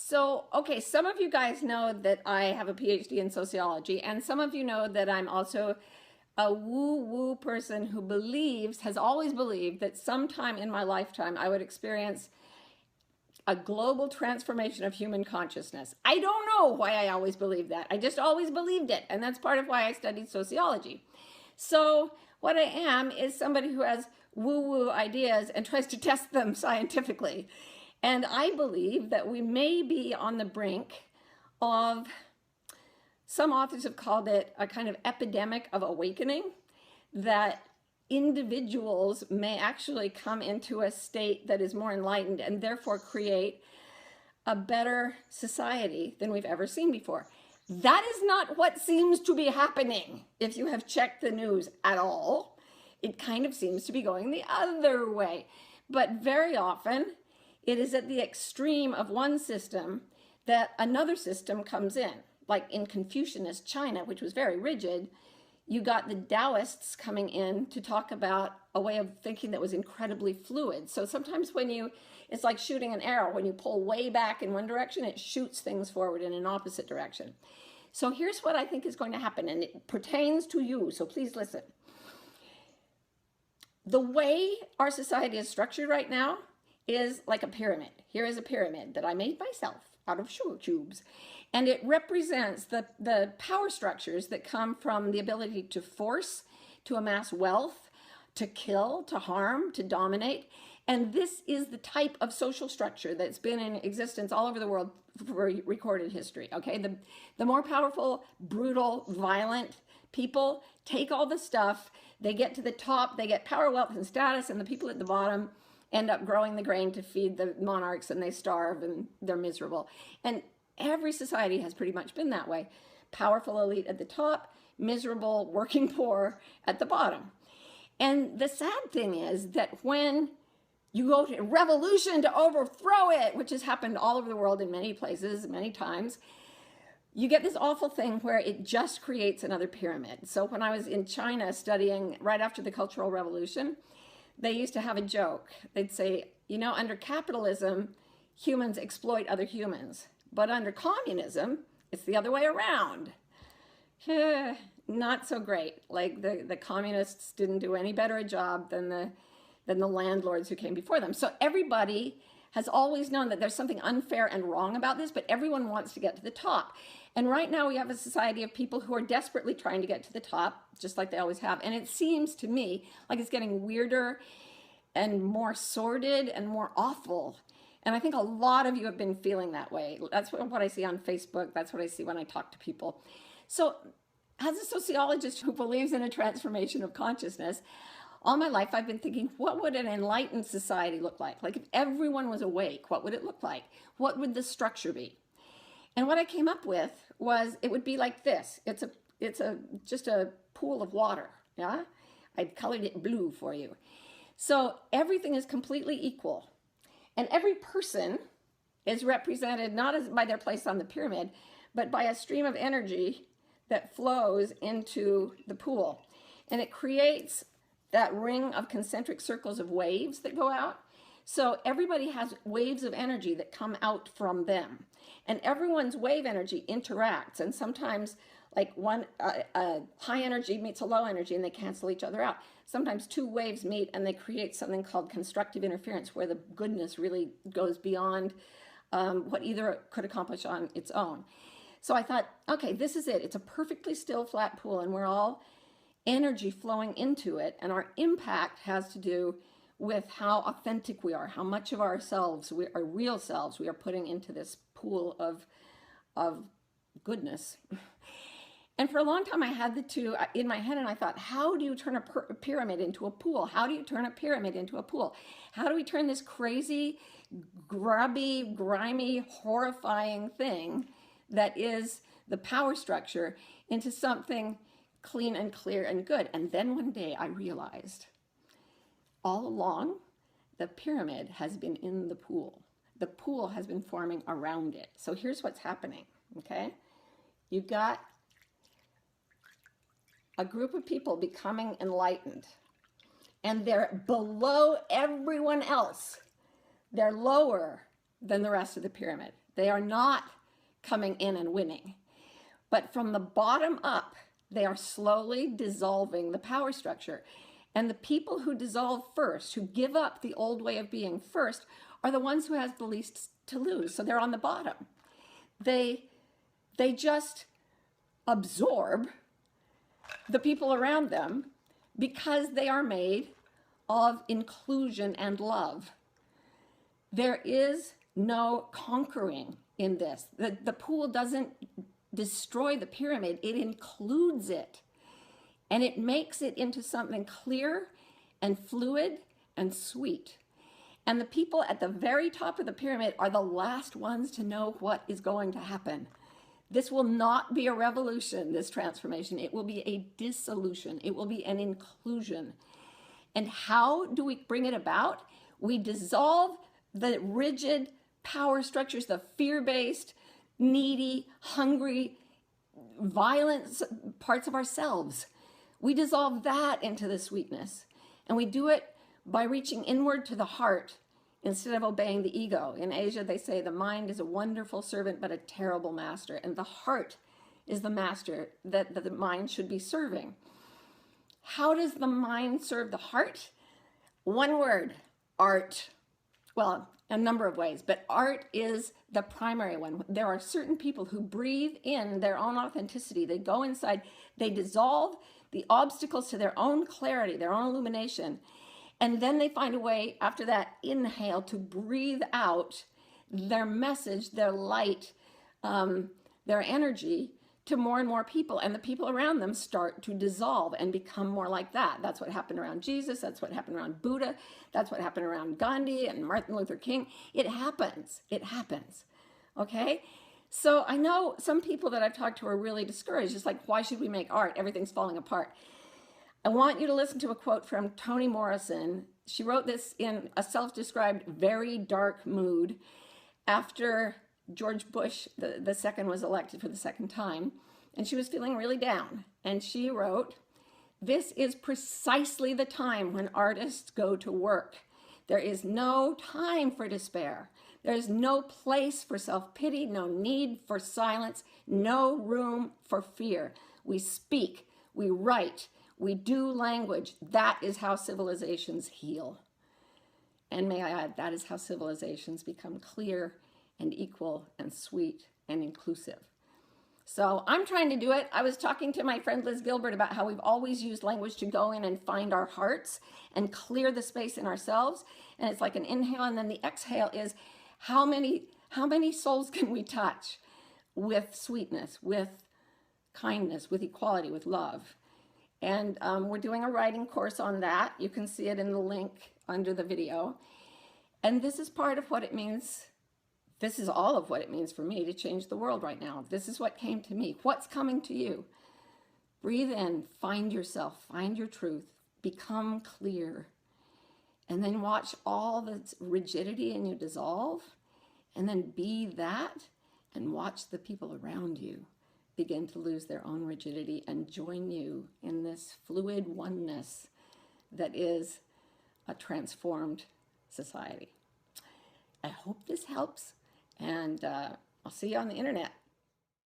So, okay, some of you guys know that I have a PhD in sociology, and some of you know that I'm also a woo-woo person who has always believed that sometime in my lifetime I would experience a global transformation of human consciousness. I don't know why I always believed that. I just always believed it, and that's part of why I studied sociology. So, what I am is somebody who has woo-woo ideas and tries to test them scientifically. And I believe that we may be on the brink of, some authors have called it a kind of epidemic of awakening, that individuals may actually come into a state that is more enlightened and therefore create a better society than we've ever seen before. That is not what seems to be happening if you have checked the news at all. It kind of seems to be going the other way. But very often, it is at the extreme of one system that another system comes in. Like in Confucianist China, which was very rigid, you got the Taoists coming in to talk about a way of thinking that was incredibly fluid. So sometimes it's like shooting an arrow. When you pull way back in one direction, it shoots things forward in an opposite direction. So here's what I think is going to happen, and it pertains to you, so please listen. The way our society is structured right now is like a pyramid. Here is a pyramid that I made myself out of sugar cubes. And it represents the power structures that come from the ability to force, to amass wealth, to kill, to harm, to dominate. And this is the type of social structure that's been in existence all over the world for recorded history, okay? The more powerful, brutal, violent people take all the stuff, they get to the top, they get power, wealth, and status, and the people at the bottom end up growing the grain to feed the monarchs, and they starve and they're miserable. And every society has pretty much been that way. Powerful elite at the top, miserable working poor at the bottom. And the sad thing is that when you go to revolution to overthrow it, which has happened all over the world in many places, many times, you get this awful thing where it just creates another pyramid. So when I was in China studying right after the Cultural Revolution, they used to have a joke. They'd say, you know, under capitalism, humans exploit other humans. But under communism, it's the other way around. Not so great. Like the communists didn't do any better a job than the landlords who came before them. So everybody has always known that there's something unfair and wrong about this, but everyone wants to get to the top. And right now we have a society of people who are desperately trying to get to the top, just like they always have. And it seems to me like it's getting weirder and more sordid and more awful. And I think a lot of you have been feeling that way. That's what I see on Facebook. That's what I see when I talk to people. So as a sociologist who believes in a transformation of consciousness, all my life I've been thinking, what would an enlightened society look like? Like if everyone was awake, what would it look like? What would the structure be? And what I came up with was it would be like this. It's just a pool of water, yeah? I've colored it blue for you. So everything is completely equal. And every person is represented not as by their place on the pyramid, but by a stream of energy that flows into the pool. And it creates that ring of concentric circles of waves that go out. So everybody has waves of energy that come out from them. And everyone's wave energy interacts. And sometimes like a high energy meets a low energy and they cancel each other out. Sometimes two waves meet and they create something called constructive interference, where the goodness really goes beyond what either could accomplish on its own. So I thought, okay, this is it. It's a perfectly still flat pool and we're all energy flowing into it. And our impact has to do with how authentic we are, how much of ourselves, our real selves, we are putting into this pool of goodness. And for a long time, I had the two in my head, and I thought, how do you turn a pyramid into a pool? How do you turn a pyramid into a pool? How do we turn this crazy, grubby, grimy, horrifying thing that is the power structure into something clean and clear and good? And then one day I realized all along, the pyramid has been in the pool. The pool has been forming around it. So here's what's happening, okay? You've got a group of people becoming enlightened, and they're below everyone else. They're lower than the rest of the pyramid. They are not coming in and winning. But from the bottom up, they are slowly dissolving the power structure. And the people who dissolve first, who give up the old way of being first, are the ones who have the least to lose. So they're on the bottom. They just absorb the people around them because they are made of inclusion and love. There is no conquering in this. The pool doesn't destroy the pyramid, it includes it. And it makes it into something clear and fluid and sweet. And the people at the very top of the pyramid are the last ones to know what is going to happen. This will not be a revolution, this transformation. It will be a dissolution. It will be an inclusion. And how do we bring it about? We dissolve the rigid power structures, the fear-based, needy, hungry, violent parts of ourselves. We dissolve that into the sweetness. And we do it by reaching inward to the heart instead of obeying the ego. In Asia, they say the mind is a wonderful servant, but a terrible master. And the heart is the master that the mind should be serving. How does the mind serve the heart? One word, art. Well, a number of ways, but art is the primary one. There are certain people who breathe in their own authenticity. They go inside, they dissolve the obstacles to their own clarity, their own illumination, and then they find a way after that inhale to breathe out their message, their light, their energy to more and more people, and the people around them start to dissolve and become more like that. That's what happened around Jesus. That's what happened around Buddha. That's what happened around Gandhi and Martin Luther King. It happens. It happens. Okay? So I know some people that I've talked to are really discouraged. It's like, why should we make art? Everything's falling apart. I want you to listen to a quote from Toni Morrison. She wrote this in a self-described very dark mood after George Bush the second was elected for the second time, and she was feeling really down. And she wrote, "This is precisely the time when artists go to work. There is no time for despair. There is no place for self-pity, no need for silence, no room for fear. We speak, we write, we do language. That is how civilizations heal." And may I add, that is how civilizations become clear and equal and sweet and inclusive. So I'm trying to do it. I was talking to my friend Liz Gilbert about how we've always used language to go in and find our hearts and clear the space in ourselves. And it's like an inhale, and then the exhale is how many souls can we touch with sweetness, with kindness, with equality, with love. And we're doing a writing course on that. You can see it in the link under the video. And this is part of what it means. This is all of what it means for me to change the world right now. This is what came to me. What's coming to you? Breathe in, find yourself, find your truth, become clear, and then watch all the rigidity in you dissolve, and then be that, and watch the people around you begin to lose their own rigidity and join you in this fluid oneness that is a transformed society. I hope this helps. And I'll see you on the internet.